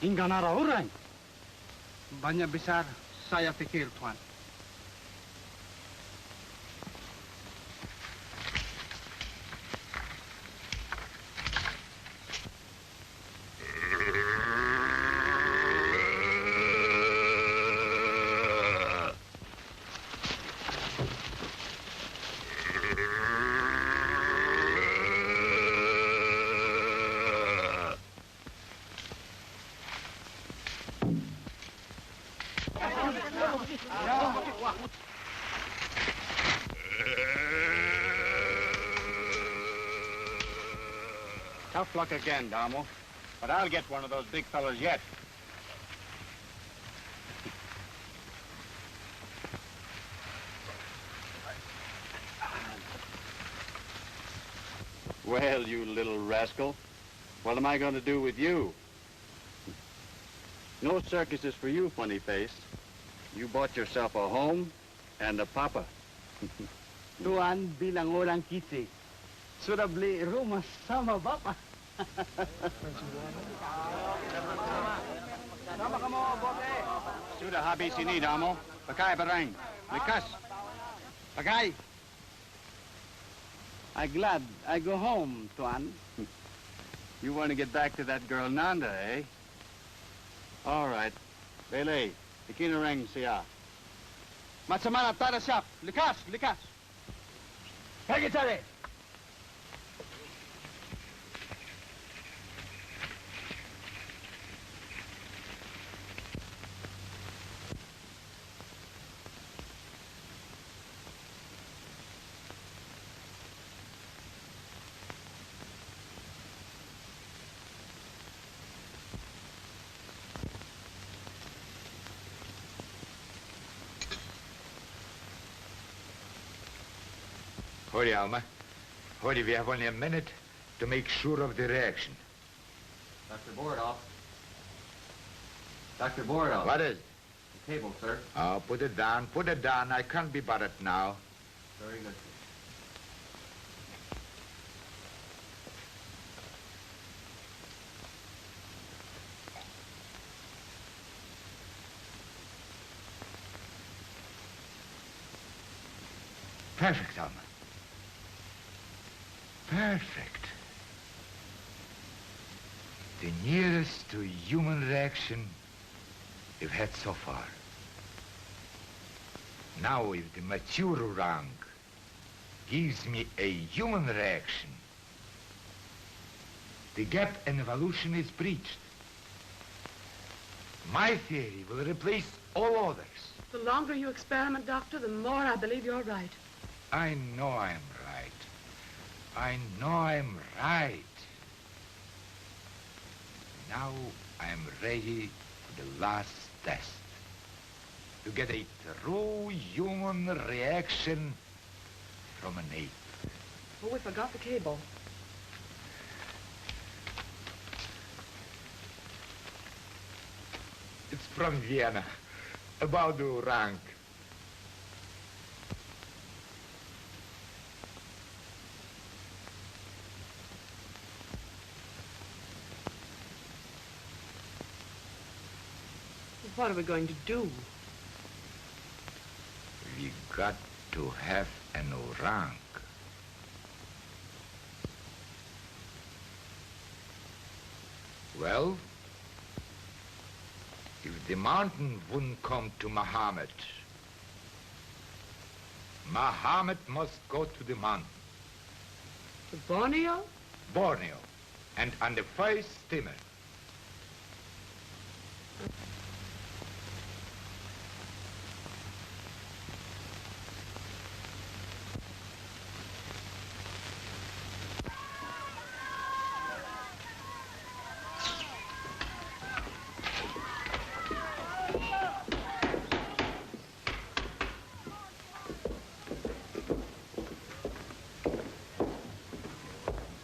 Hingga nara orang. Banyak besar saya pikir, Tuan. Tough luck again, Damo. But I'll get one of those big fellas yet. Well, you little rascal, what am I going to do with you? No circus is for you, funny face. You bought yourself a home and a papa. Tuan, bilang orang kita, sudah beli rumah sama Bapak. Sudah habis ini, Damo. Pakai barang. Likas. Pakai. I'm glad I go home, Tuan. You want to get back to that girl Nanda, eh? All right. Bele, bikin orang siya. Macam mana tak ada siap? Likas, likas. Pergi cari. Hurry, Alma. Hurry, we have only a minute to make sure of the reaction. Dr. Bordoff. Dr. Bordoff. What is it? The table, sir. Oh, put it down, put it down. I can't be bothered now. Very good. Perfect, Alma. Perfect. The nearest to human reaction we've had so far. Now, if the mature orang gives me a human reaction, the gap in evolution is breached. My theory will replace all others. The longer you experiment, Doctor, the more I believe you're right. I know I'm right. I know I'm right. Now I'm ready for the last test. To get a true human reaction from an ape. Oh, we forgot the cable. It's from Vienna, about the orang. What are we going to do? We got to have an orang. Well, if the mountain wouldn't come to Muhammad, Muhammad must go to the mountain. To Borneo? Borneo, and on the first steamer.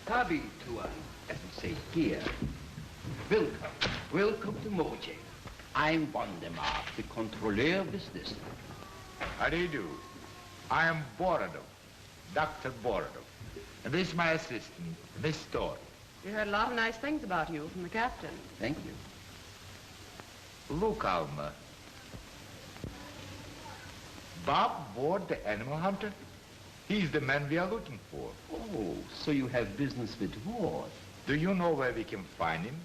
Tabi, Tuan, as we say here. Welcome. Welcome to Mojang. I'm Waldemar, the controller of this district. How do you do? I am Borodov, Dr. Borodov. And this is my assistant, Miss Thorne. We heard a lot of nice things about you from the captain. Thank you. Look, Alma. Bob Ward, the animal hunter? He's the man we are looking for. Oh, so you have business with Ward. Do you know where we can find him?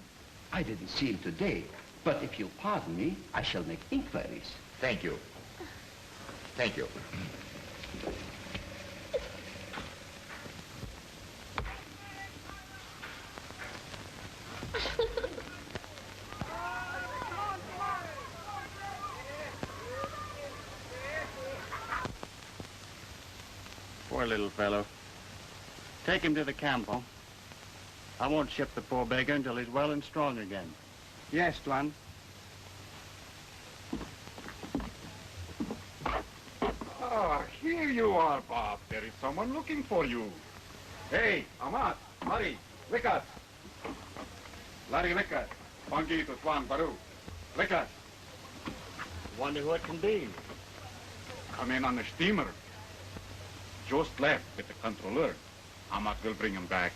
I didn't see him today, but if you'll pardon me, I shall make inquiries. Thank you. Thank you. Poor little fellow. Take him to the campo. I won't ship the poor beggar until he's well and strong again. Yes, Tuan. Ah, here you are, Bob. There is someone looking for you. Hey, Amat, Larry, Likat. Larry Likat. Pangi to Tuan Baru. Likat, Wonder who it can be. come in on the steamer. Just left with the controller. Amat will bring him back.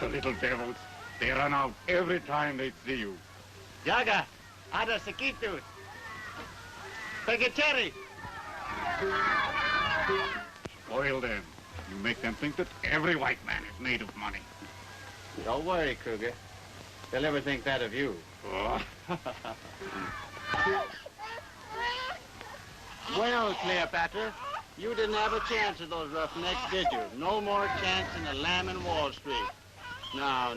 The little devils. They run out every time they see you. Jaga, ada sekitu. Pegacherry. Spoil them. You make them think that every white man is made of money. Don't worry, Kruger. They'll never think that of you. Oh. Well, Cleopatra, you didn't have a chance with those roughnecks, did you? No more chance than a lamb in Wall Street. No.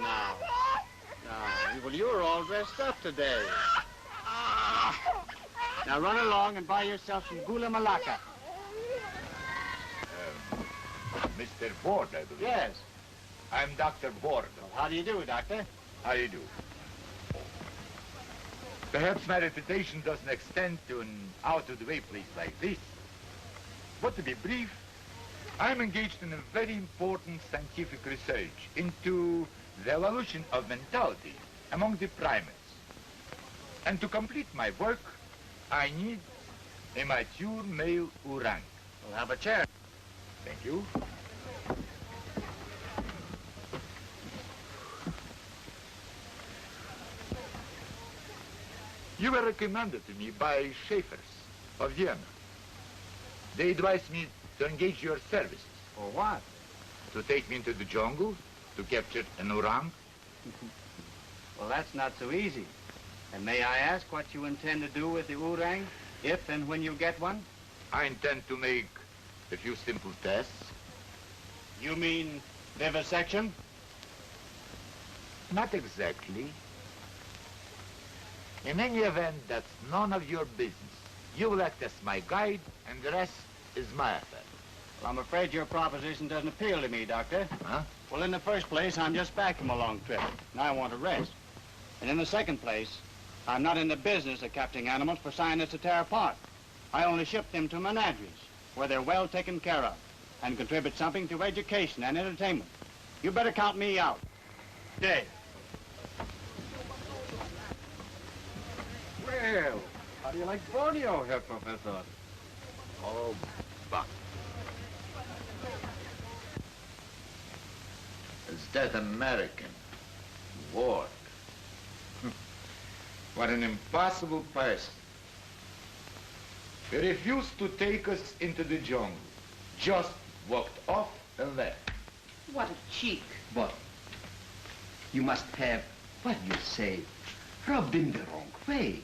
Well, you were all dressed up today. Now run along and buy yourself some gula malaka. Mr. Ward, I believe. Yes. I'm Dr. Ward. Well, how do you do, Doctor? How do you do? Perhaps my reputation doesn't extend to an out-of-the-way place like this. But to be brief, I'm engaged in a very important scientific research into the evolution of mentality among the primates. And to complete my work, I need a mature male orang. We'll have a chair. Thank you. You were recommended to me by Schaeffers of Vienna. They advised me to engage your services. For what? To take me into the jungle, to capture an orang. Well, that's not so easy. And may I ask what you intend to do with the orang, if and when you get one? I intend to make a few simple tests. You mean vivisection? Not exactly. In any event, that's none of your business. You will act as my guide, and the rest is my affair. Well, I'm afraid your proposition doesn't appeal to me, Doctor. Huh? Well, in the first place, I'm just back from a long trip, and I want to rest. And in the second place, I'm not in the business of capturing animals for scientists to tear apart. I only ship them to menageries, where they're well taken care of, and contribute something to education and entertainment. You better count me out. Dave. Well, how do you like Borneo, Herr Professor? Oh, Buck. It's that American, Ward. What an impossible person. He refused to take us into the jungle. Just walked off and left. What a cheek. But you must have, what do you say, rubbed him the wrong way.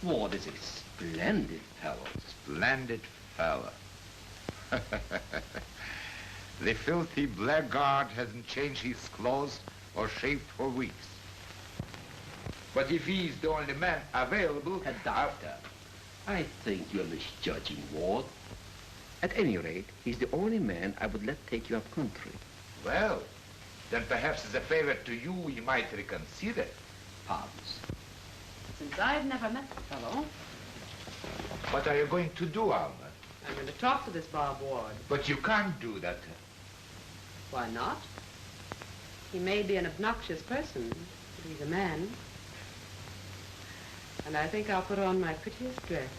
Ward is a splendid fellow. Splendid fella. The filthy blackguard hasn't changed his clothes or shaved for weeks. But if he's the only man available... Doctor, I think you're misjudging Ward. At any rate, he's the only man I would let take you up country. Well, then perhaps as a favor to you, we might reconsider. Pardons. Since I've never met the fellow, What are you going to do, Alma? I'm going to talk to this Bob Ward. But you can't do that. Why not? He may be an obnoxious person, but he's a man. And I think I'll put on my prettiest dress.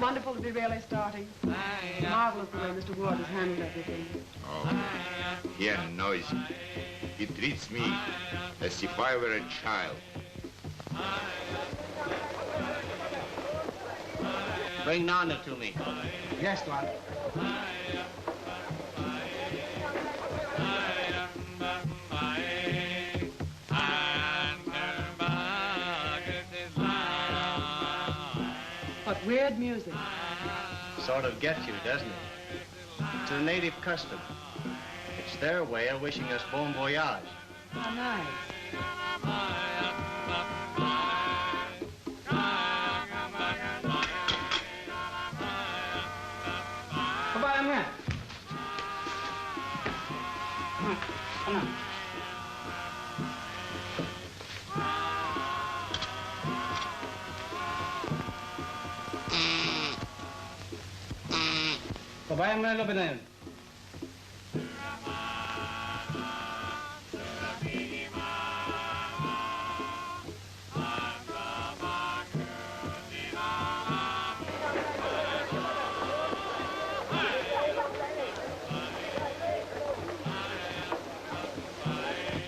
wonderful to be really starting. Marvelous the way Mr. Ward has handled everything. Oh, he annoys me. He treats me as if I were a child. Bring Nanda to me. Yes, Tuan. What weird music. Sort of gets you, doesn't it? It's a native custom. It's their way of wishing us bon voyage. How nice. Kabayan mo yan. Come on. Kabayan mo na lobby na yun.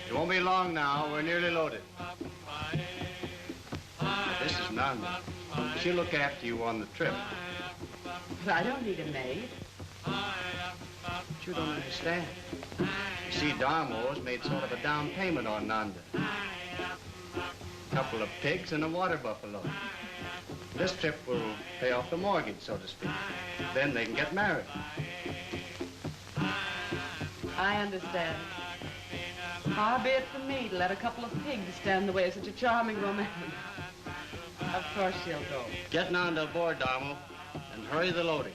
It won't be long now. We're nearly loaded. This is Nanda. She'll look after you on the trip. But I don't need a maid. But you don't understand. You see, Darmo's made sort of a down payment on Nanda. Couple of pigs and a water buffalo. This trip will pay off the mortgage, so to speak. Then they can get married. I understand. Far be it from me to let a couple of pigs stand in the way of such a charming romance. Of course she'll go. Get Nanda aboard, Darmo, and hurry the loading.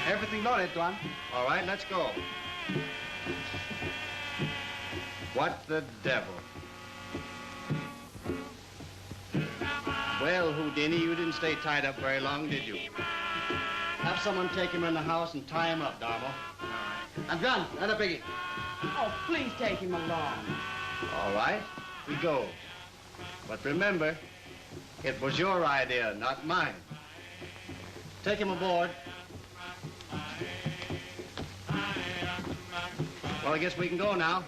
Everything loaded, Tuan. All right, let's go. What the devil? Well, Houdini, you didn't stay tied up very long, did you? Have someone take him in the house and tie him up, Darmo. I'm John, not a piggy. Oh, please take him along. All right, we go. But remember, it was your idea, not mine. Take him aboard. Well, I guess we can go now.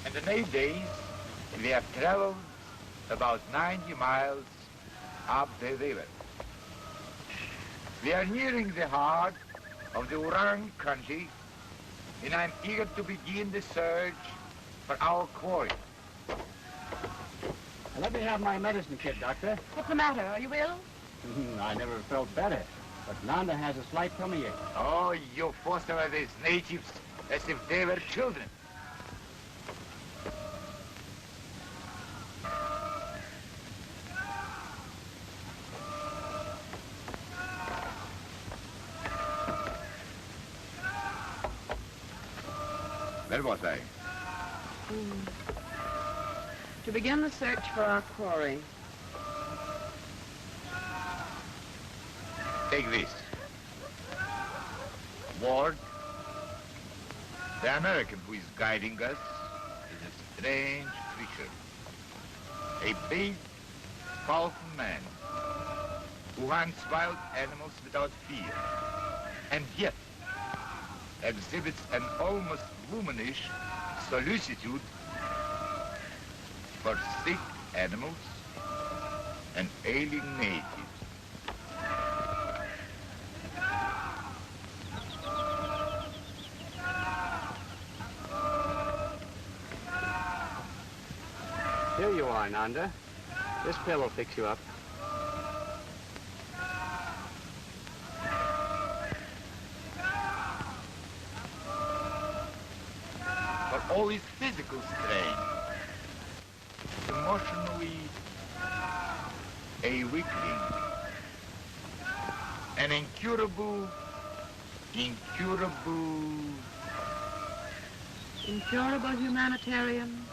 In the 8 days, we have traveled about 90 miles up the river. We are nearing the heart of the Orang country, and I'm eager to begin the search for our quarry. Let me have my medicine kit, Doctor. What's the matter? Are you ill? I never felt better, but Nanda has a slight tummy ache. Oh, you foster these natives as if they were children. Where was I? To begin the search for our quarry. Take this. Ward, the American who is guiding us is a strange creature. A big, powerful man who hunts wild animals without fear, and yet exhibits an almost womanish solicitude for sick animals and ailing natives. Here you are, Nanda. This pill will fix you up. For all his physical strain, emotionally a weakling, an incurable. Incurable humanitarian?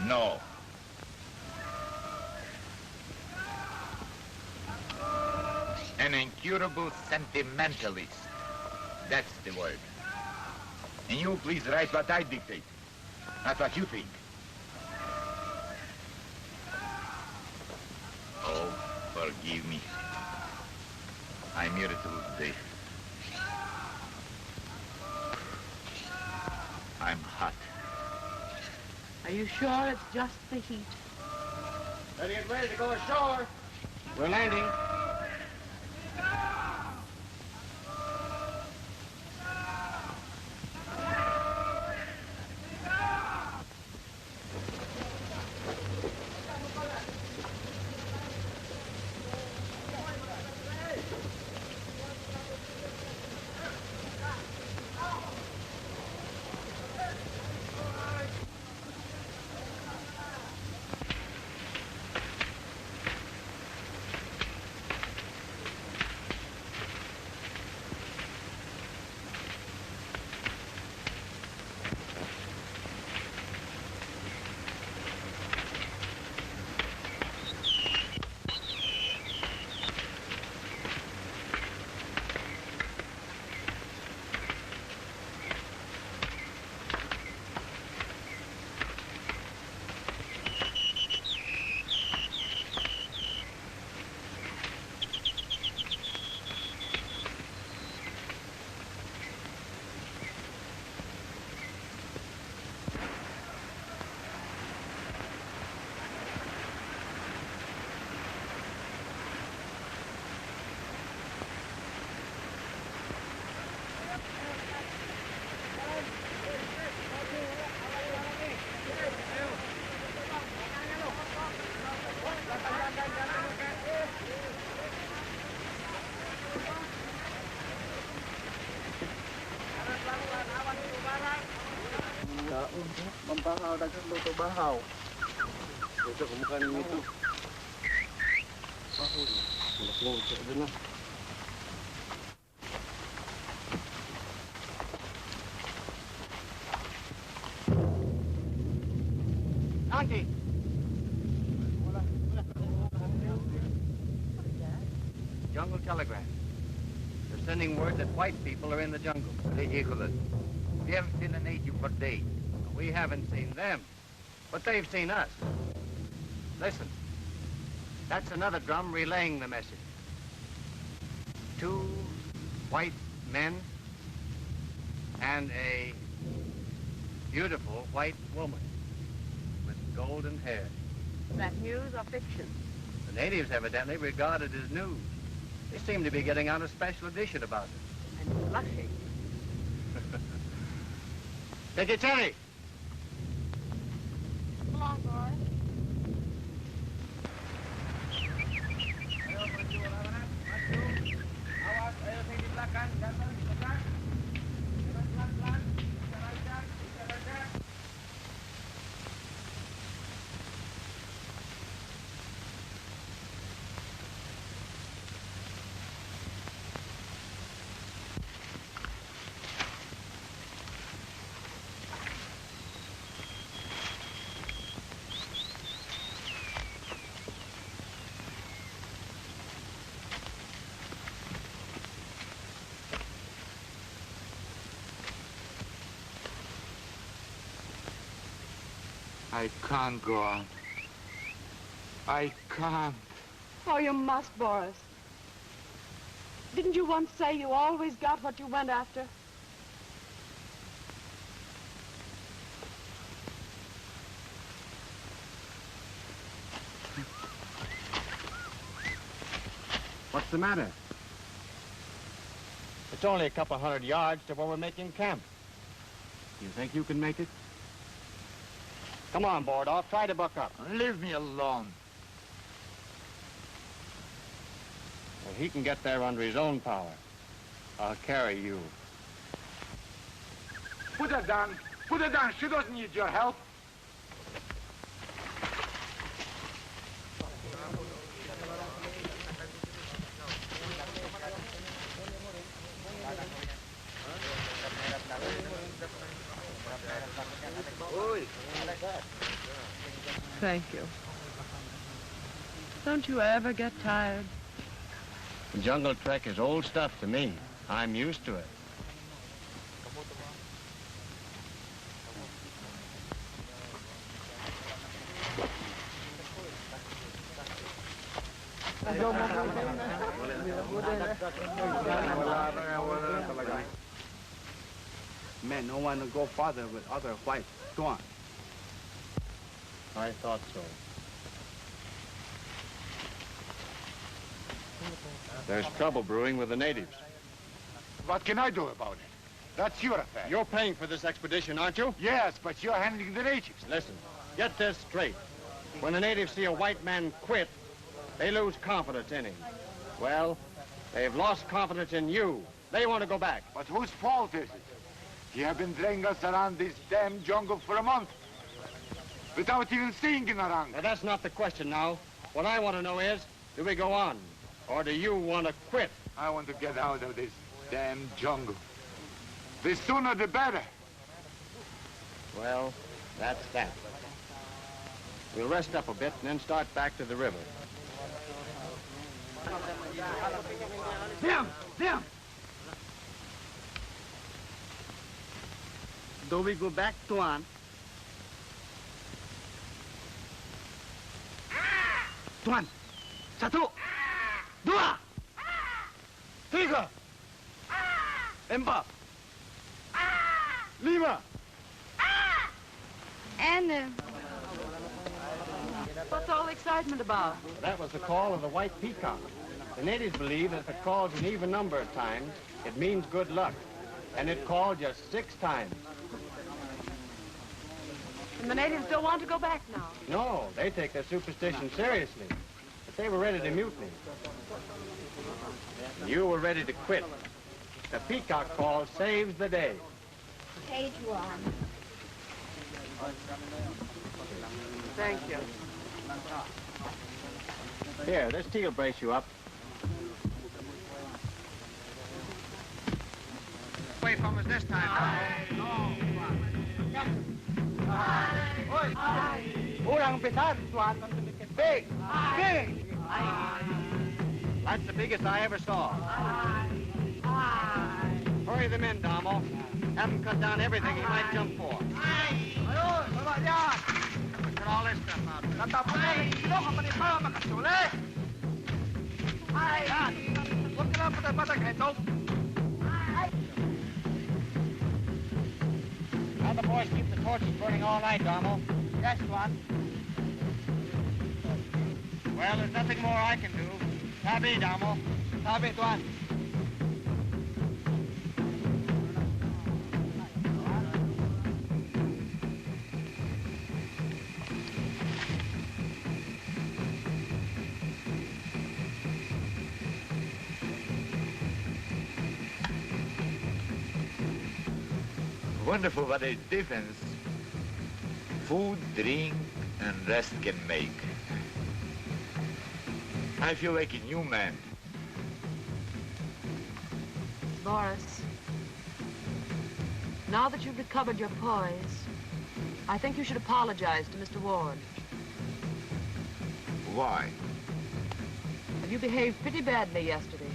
No. An incurable sentimentalist. That's the word. And you please write what I dictate, not what you think. Oh, forgive me. I'm irritable today. I'm hot. Are you sure it's just the heat? Better get ready to go ashore. We're landing. Mampahaw, dagang luto bahaw. Ito, kumukha ninyo ito. Bahaw. Malak-lawag sa ito na. Auntie! Jungle telegram. They're sending word that white people are in the jungle. Ridiculous. We haven't seen a native for days. We haven't seen them, but they've seen us. Listen, that's another drum relaying the message. 2 white men and a beautiful white woman with golden hair. Is that news or fiction? The natives evidently regard it as news. They seem to be getting out a special edition about it. And blushing. Secretary! Come on, boy. I can't go on. I can't. Oh, you must, Boris. Didn't you once say you always got what you went after? What's the matter? It's only a couple hundred yards to where we're making camp. You think you can make it? Come on, Bordoff, try to buck up. Leave me alone. Well, he can get there under his own power. I'll carry you. Put her down. Put her down. She doesn't need your help. Thank you. Don't you ever get tired? The jungle trek is old stuff to me. I'm used to it. Men don't want to go farther with other whites. Go on. I thought so. There's trouble brewing with the natives. What can I do about it? That's your affair. You're paying for this expedition, aren't you? Yes, but you're handling the natives. Listen, get this straight. When the natives see a white man quit, they lose confidence in him. Well, they've lost confidence in you. They want to go back. But whose fault is it? You have been dragging us around this damn jungle for a month without even seeing an orang. Now, that's not the question now. What I want to know is, do we go on? Or do you want to quit? I want to get out of this damn jungle. The sooner the better. Well, that's that. We'll rest up a bit and then start back to the river. Them! Them! Do we go back, Tuan? Tuan! Satu! Dua! Tiga! Empat! Lima! And, what's all the excitement about? That was the call of the white peacock. The natives believe that if it calls an even number of times, it means good luck. And it called just 6 times. And the natives don't want to go back now. No, they take their superstition seriously. But they were ready to mutiny. You were ready to quit. The peacock call saves the day. Page 1. Thank you. Here, this tea will brace you up. Away from us this time. Orang besar, Tuan. Big! Big! That's the biggest I ever saw. Hurry them in, Damo. Have him cut down everything he might jump for. Look at all this stuff out Now the boys keep the torches burning all night, Damo. Yes, Tuan. Well, there's nothing more I can do. Tabi, Damo. Sabi, Tuan. Wonderful what a difference food, drink, and rest can make. I feel like a new man. Boris, now that you've recovered your poise, I think you should apologize to Mr. Ward. Why? You behaved pretty badly yesterday.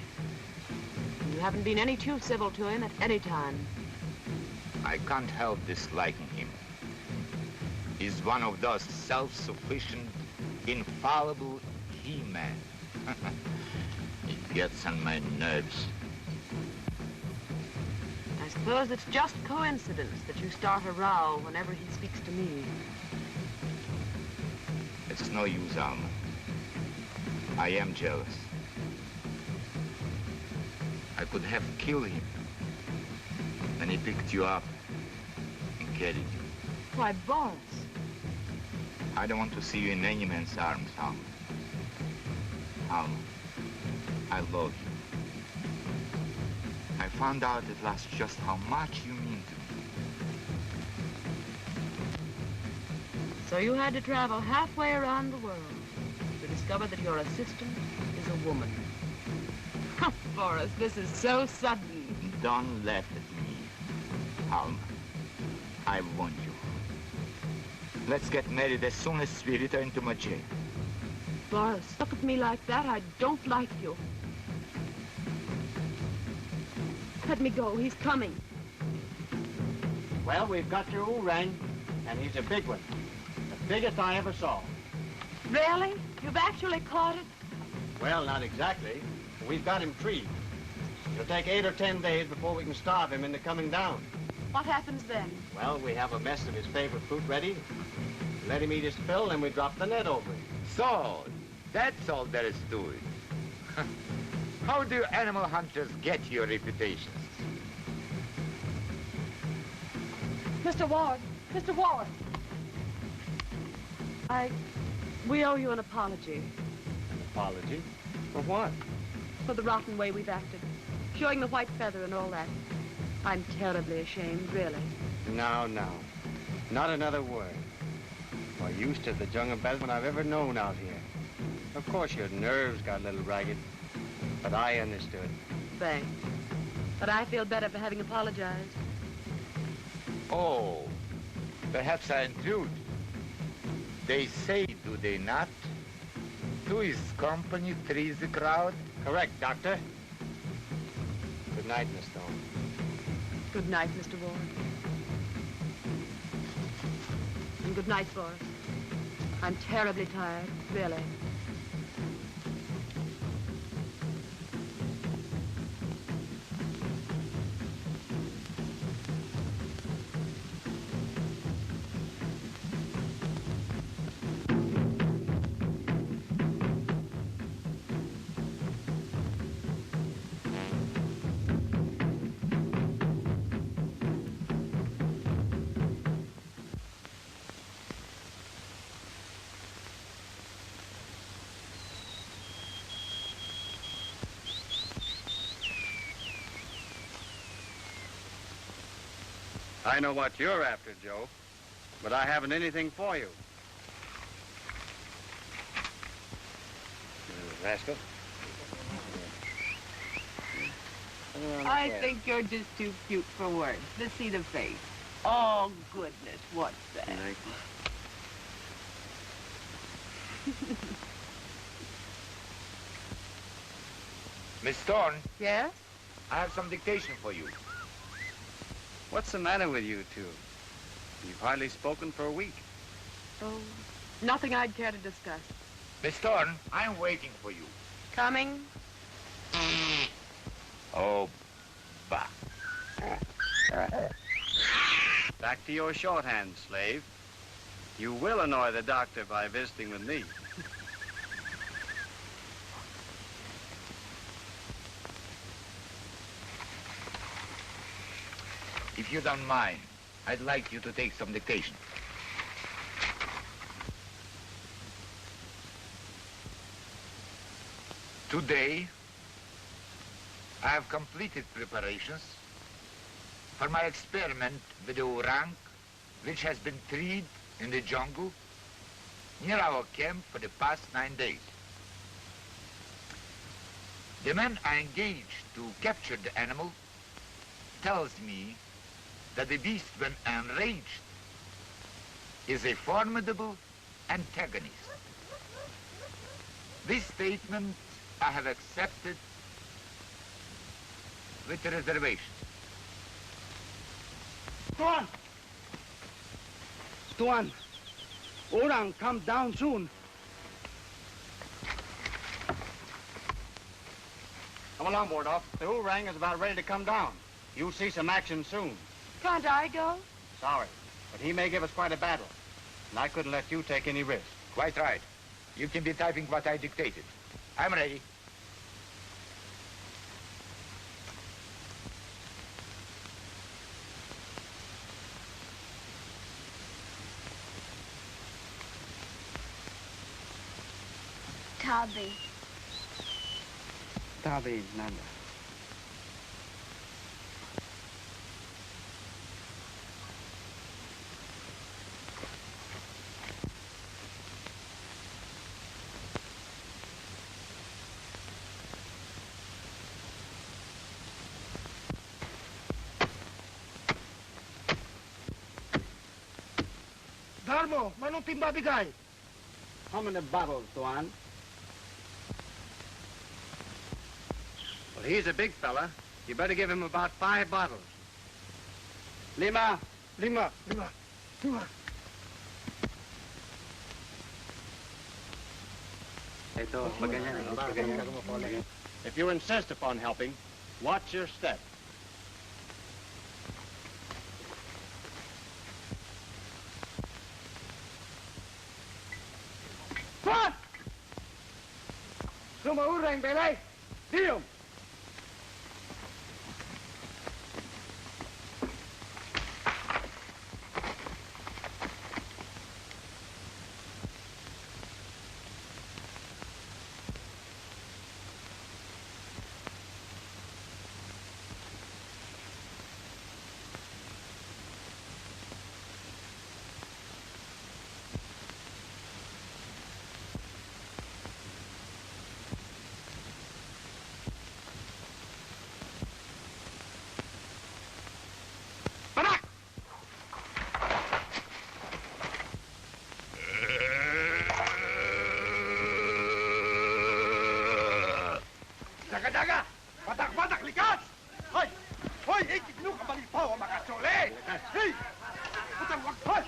You haven't been any too civil to him at any time. I can't help disliking him. is one of those self-sufficient, infallible he-men. It gets on my nerves. I suppose it's just coincidence that you start a row whenever he speaks to me. It's no use, Alma. I am jealous. I could have killed him when he picked you up and carried you. Why, Boris. I don't want to see you in any man's arms, Alma. Alma, I love you. I found out at last just how much you mean to me. So you had to travel halfway around the world to discover that your assistant is a woman. Boris, this is so sudden. Don't laugh at me, Alma. I want you. Let's get married as soon as we return to my jail. Boris, look at me like that. I don't like you. Let me go. He's coming. Well, we've got your orang, and he's a big one. The biggest I ever saw. Really? You've actually caught it? Well, not exactly. We've got him treed. It'll take 8 or 10 days before we can starve him into coming down. What happens then? Well, we have a mess of his favorite fruit ready. Let him eat his fill, and we drop the net over him. So, that's all there is to it. How do animal hunters get your reputations? Mr. Ward! Mr. Ward! We owe you an apology. An apology? For what? For the rotten way we've acted. Showing the white feather and all that. I'm terribly ashamed, really. No, no. Not another word. We're used to the jungle embezzlement I've ever known out here. Of course, your nerves got a little ragged, but I understood. Thanks. But I feel better for having apologized. Oh, perhaps I intrude. They say, do they not? Two is company, three is the crowd. Correct, Doctor. Good night, Miss Stone. Good night, Mr. Ward. And good night, Boris. I'm terribly tired, really. I know what you're after, Joe, but I haven't anything for you. You rascal. I think you're just too cute for words. Let's see the face. Oh, goodness, what's that? Miss Thorne, Yes? I have some dictation for you. What's the matter with you two? You've hardly spoken for a week. Oh, nothing I'd care to discuss. Miss Thorne, I'm waiting for you. Coming? Oh, bah. Back to your shorthand, slave. You will annoy the doctor by visiting with me. If you don't mind, I'd like you to take some dictation. Today, I have completed preparations for my experiment with the orang, which has been treed in the jungle near our camp for the past 9 days. The man I engaged to capture the animal tells me that the beast, when enraged, is a formidable antagonist. This statement I have accepted with a reservation. Tuan! Tuan, Orang come down soon. Come along, Bordoff. The orang is about ready to come down. You'll see some action soon. Can't I go? Sorry, but he may give us quite a battle. And I couldn't let you take any risk. Quite right. You can be typing what I dictated. I'm ready. Tabi. Tabi, Nanda. Darmo, manong timbabigay? How many bottles, Tuan? Well, he's a big fella. You better give him about 5 bottles. Lima. Lima. Ito, paganyan. If you insist upon helping, watch your step. What? Sumaurang belay. Diom. Jaga-jaga! Batak-batak, likas! Hoy! Hoy! Ikigno ka balipaw ang makasole! Hey! Putang wag! Hoy!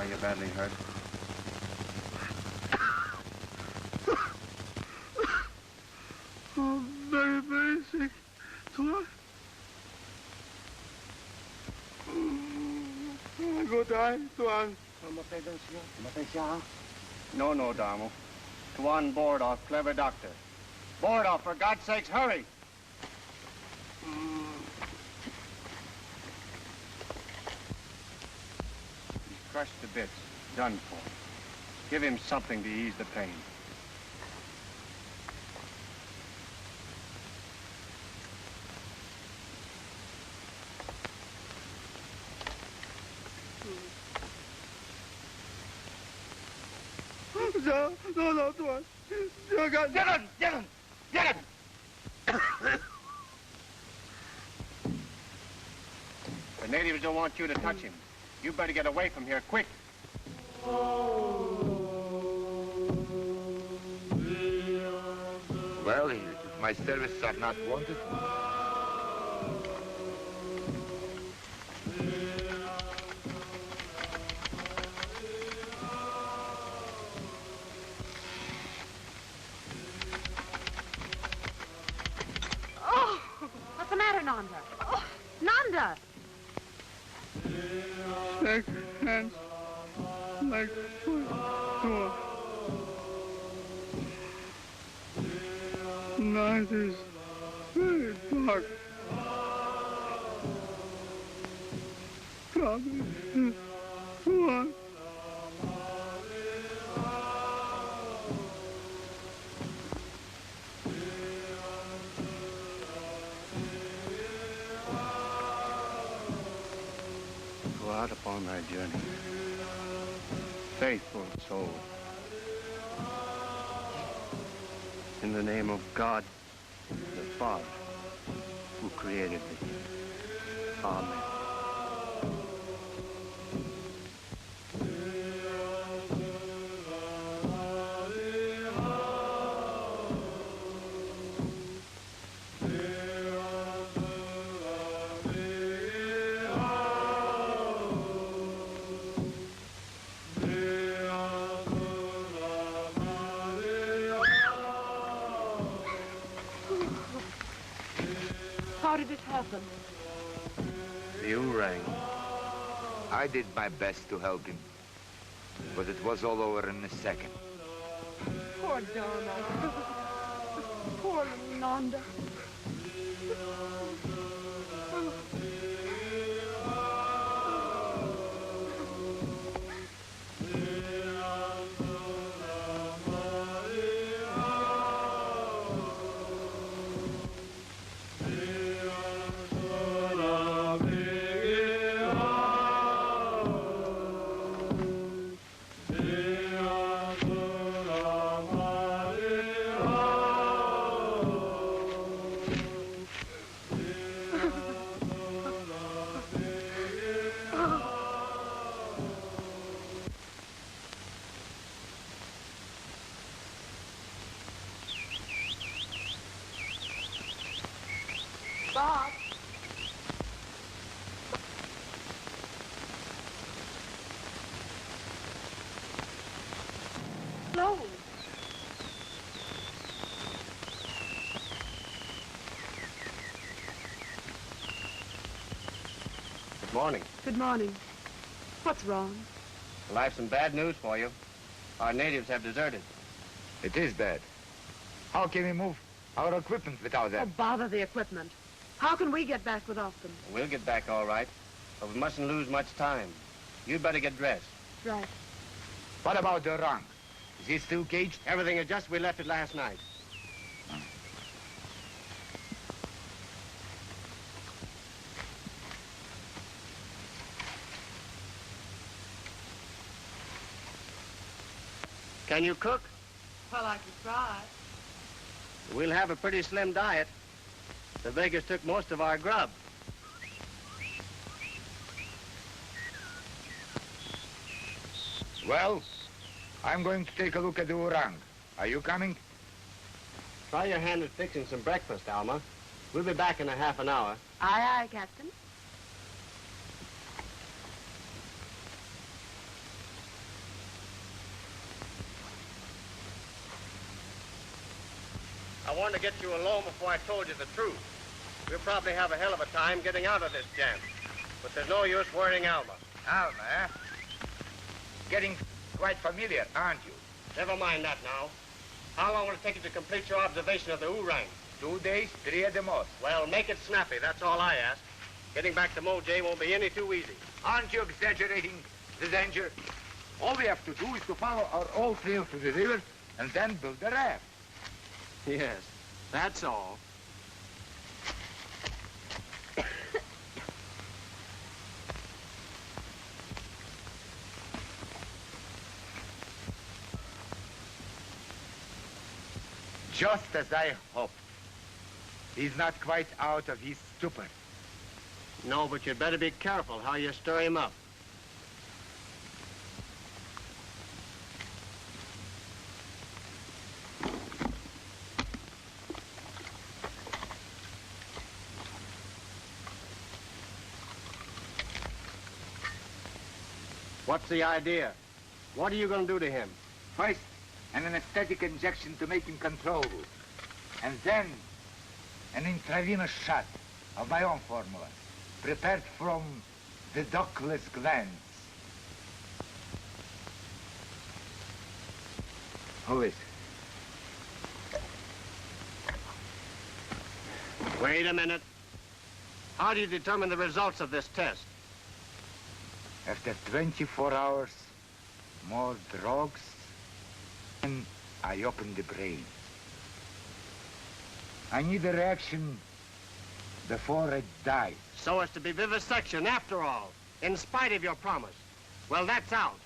Are you badly hurt? I'm very, very sick. Tuan. Go die, Tuan. Mamatay siya, ha? No, Damo. Tuan Bordoff, clever doctor. Bordoff, for God's sakes, hurry! He's crushed to bits, done for. Give him something to ease the pain. No, Tuan. Jangan! The natives don't want you to touch him. You better get away from here, quick. Well, if my services are not wanted, What's the matter, Nanda? Oh, Nanda! Shake hands like Tuan. Night is very dark. Come, Tuan. on thy journey, faithful soul. In the name of God, the Father, who created thee. Amen. How did it happen? The orang. I did my best to help him, but it was all over in a second. Poor Donna. Poor little Nanda. Bob. Hello. Good morning. Good morning. What's wrong? Well, I have some bad news for you. Our natives have deserted. It is bad. How can we move our equipment without Oh, them? bother the equipment. How can we get back without them? We'll get back all right, but we mustn't lose much time. You'd better get dressed. Right. What about the orang? Is he still caged? Everything is just we left it last night. Can you cook? Well, I can try. We'll have a pretty slim diet. The beggars took most of our grub. Well, I'm going to take a look at the orang. Are you coming? Try your hand at fixing some breakfast, Alma. We'll be back in a half an hour. Aye, aye, Captain. I wanted to get you alone before I told you the truth. We'll probably have a hell of a time getting out of this jam. But there's no use worrying Alma. Alma, eh? Getting quite familiar, aren't you? Never mind that now. How long will it take you to complete your observation of the orang? 2 days, 3 at the most. Well, make it snappy. That's all I ask. Getting back to Mojay won't be any too easy. Aren't you exaggerating the danger? All we have to do is to follow our old trail to the river and then build a raft. Yes, that's all. Just as I hoped. He's not quite out of his stupor. No, but you'd better be careful how you stir him up. What's the idea? What are you going to do to him? First, an anesthetic injection to make him controllable. And then, an intravenous shot of my own formula, prepared from the ductless glands. Who is it? Wait a minute. How do you determine the results of this test? After 24 hours, more drugs, and I open the brain. I need a reaction before it dies. So as to be vivisection after all. In spite of your promise. Well, that's out.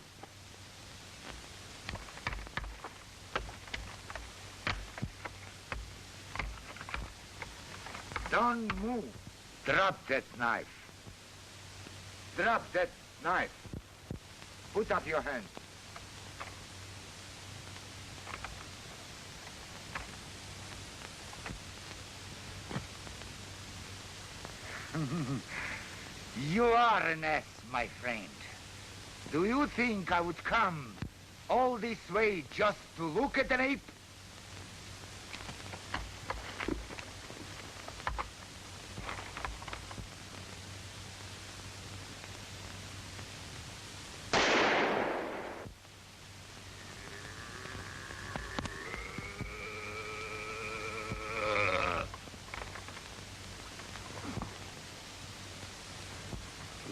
Don't move. Drop that knife. Drop that knife. Put up your hand. You are an ass, my friend. Do you think I would come all this way just to look at an ape?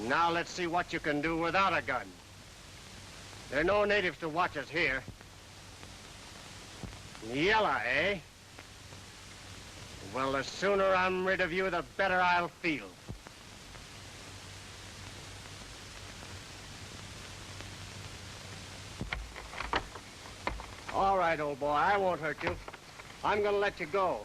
Now let's see what you can do without a gun. There are no natives to watch us here. Yella, eh? Well, the sooner I'm rid of you, the better I'll feel. All right, old boy, I won't hurt you. I'm gonna let you go.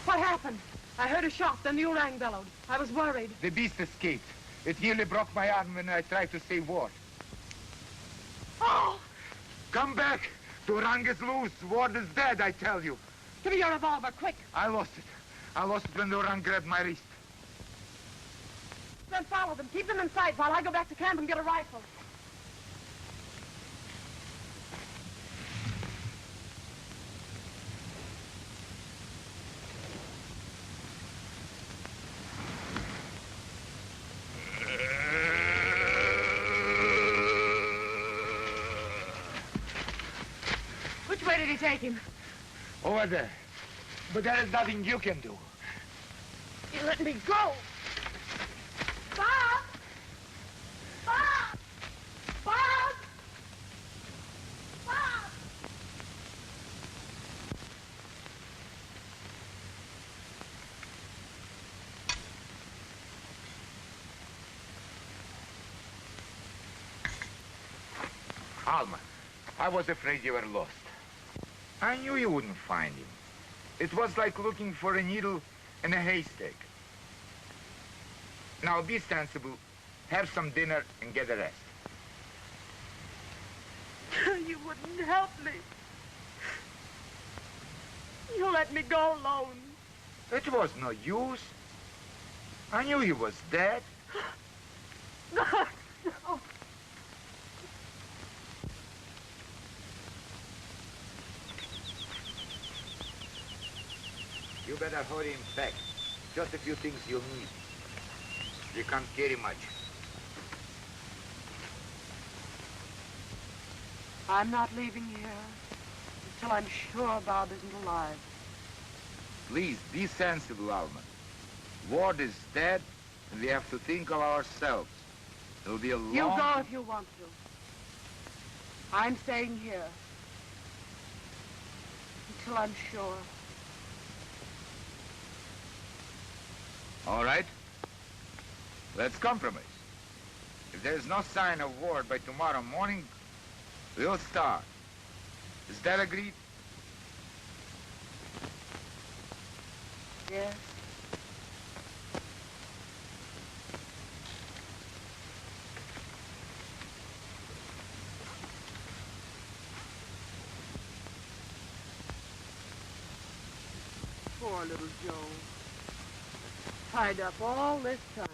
What happened? I heard a shot, then the orang bellowed. I was worried. The beast escaped. It nearly broke my arm when I tried to say Ward. Oh! Come back! The orang is loose. Ward is dead, I tell you. Give me your revolver, quick. I lost it. I lost it when the orang grabbed my wrist. Then follow them. Keep them in sight while I go back to camp and get a rifle. Which way did he take him? Over there. But there is nothing you can do. You let me go. Bob! Bob! Bob! Bob! Alma, I was afraid you were lost. I knew you wouldn't find him. It was like looking for a needle in a haystack. Now be sensible, have some dinner, and get a rest. You wouldn't help me. You let me go alone. It was no use. I knew he was dead. No. You better hurry him back. Just a few things you'll need. You can't carry much. I'm not leaving here until I'm sure Bob isn't alive. Please, be sensible, Alma. Ward is dead, and we have to think of ourselves. It'll be a long... You go if you want to. I'm staying here until I'm sure. All right. Let's compromise. If there's no sign of Ward by tomorrow morning, we'll start. Is that agreed? Yes? Poor little Joe. Tied up all this time.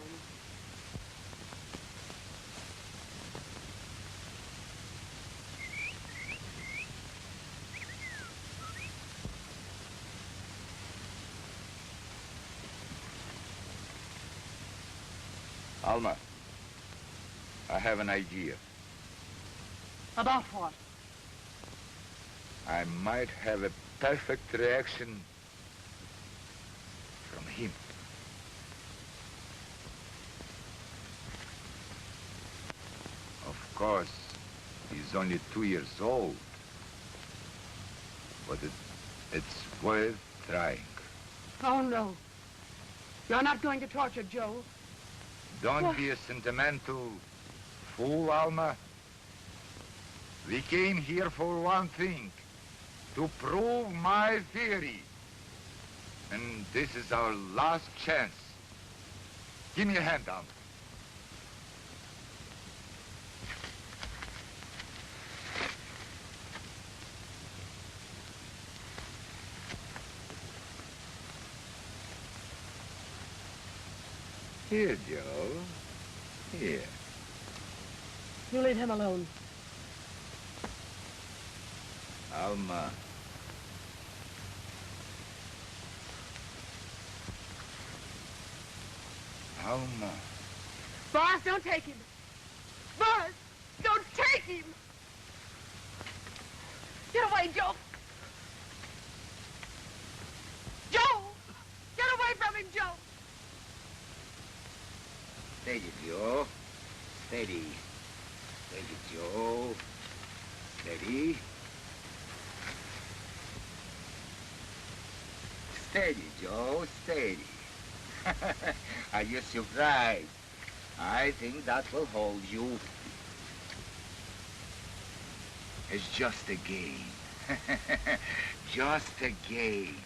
Alma, I have an idea. About what? I might have a perfect reaction from him. Of course, he's only 2 years old, but it's worth trying. Oh, no. You're not going to torture Joe. Don't be a sentimental fool, Alma. We came here for one thing, to prove my theory. And this is our last chance. Give me a hand, Alma. Here, Joe. Here. You leave him alone. Alma. Alma. Boris, don't take him. Boris, don't take him. Get away, Joe. Joe! Get away from him, Joe. Steady, Joe. Steady. Steady, Joe. Steady. Steady, Joe. Steady. Are you surprised? I think that will hold you. It's just a game. Just a game.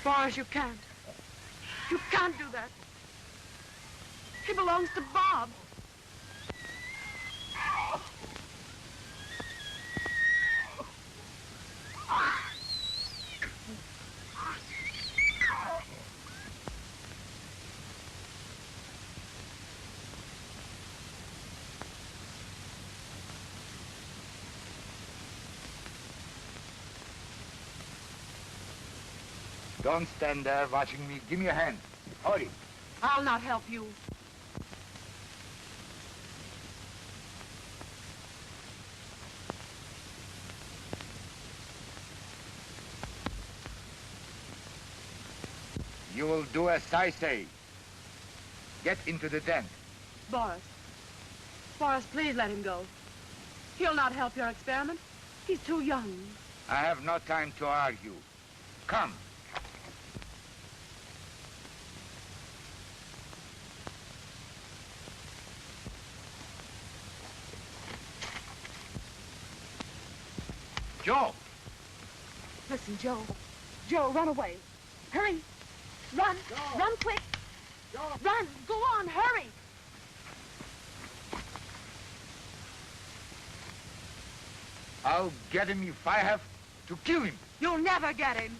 Boris, you can't. You can't do that. He belongs to Bob. Don't stand there watching me. Give me a hand. Hurry. I'll not help you. You will do as I say. Get into the tent. Boris. Boris, please let him go. He'll not help your experiment. He's too young. I have no time to argue. Come. Joe! Listen, Joe. Joe, run away. Hurry. Run. Joe. Run quick. Joe. Run. Go on. Hurry. I'll get him if I have to kill him. You'll never get him.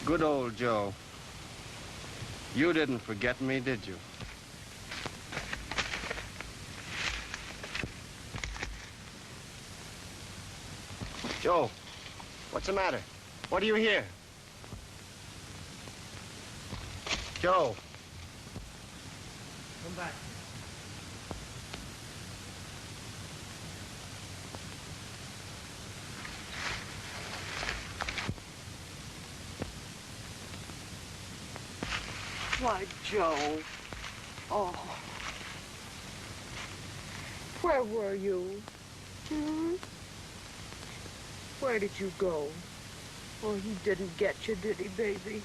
Good old Joe. You didn't forget me, did you? Joe, what's the matter? What do you hear? Joe. Come back. Why, Joe. Oh. Where were you? Hmm? Where did you go? Oh, he didn't get you, did he, baby?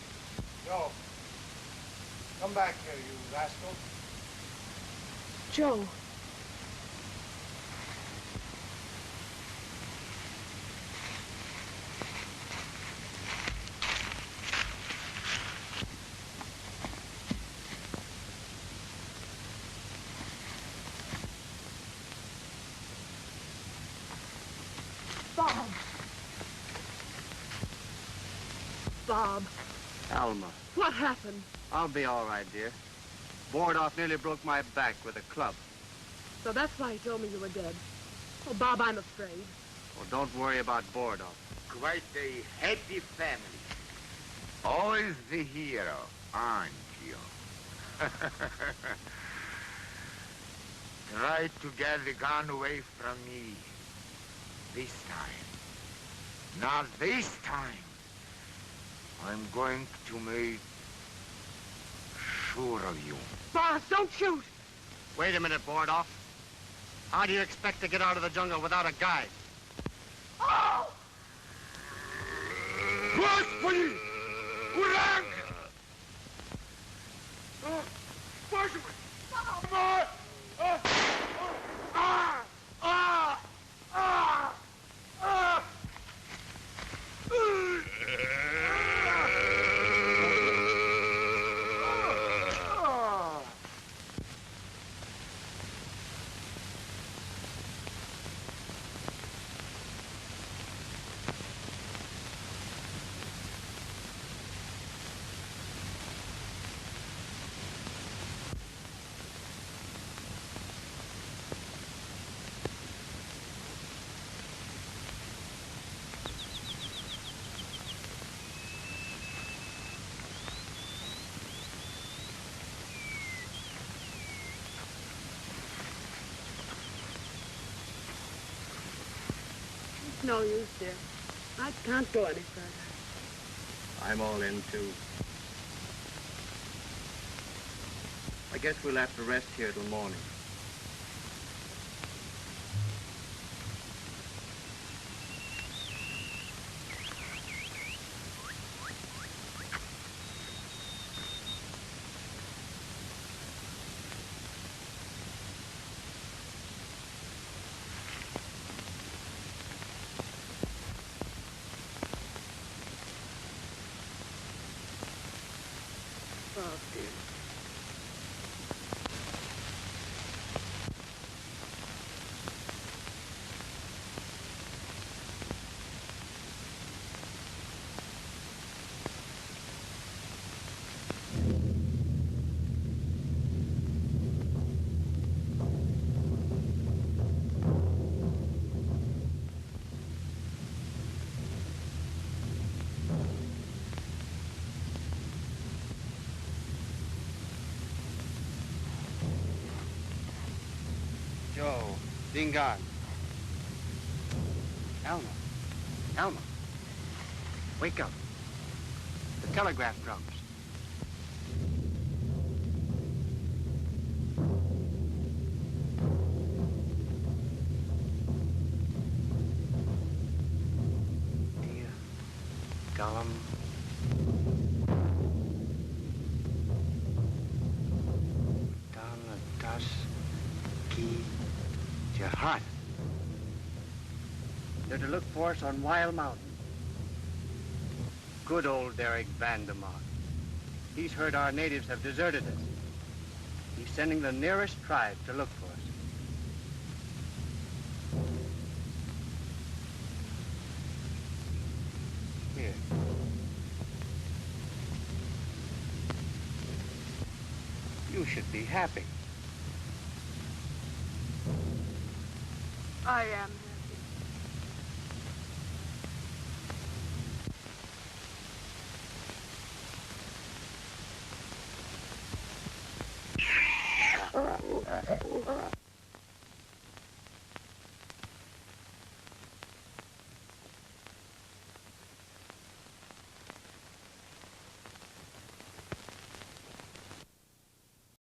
Joe. Come back here, you rascal. Joe. Bob. Bob. Alma. What happened? I'll be all right, dear. Bordoff nearly broke my back with a club. So that's why he told me you were dead. Oh, Bob, I'm afraid. Oh, don't worry about Bordoff. Quite a happy family. Always the hero, aren't you? Try to get the gun away from me. This time. Not this time. I'm going to make sure of you. Boss, don't shoot! Wait a minute, Bordoff. How do you expect to get out of the jungle without a guide? Oh! Господи! Ураг! Боже мой! Мама! No use, dear. I can't go any further. I'm all in, too. I guess we'll have to rest here till morning. Oh, dear. Joe, Dingan. Alma. Alma. Wake up. The telegraph drums. Dear Gollum. Down the dusky Jihad. They're to look for us on Wild Mountain. Good old Derek Vandermark. He's heard our natives have deserted us. He's sending the nearest tribe to look for us. Here. You should be happy. I am happy.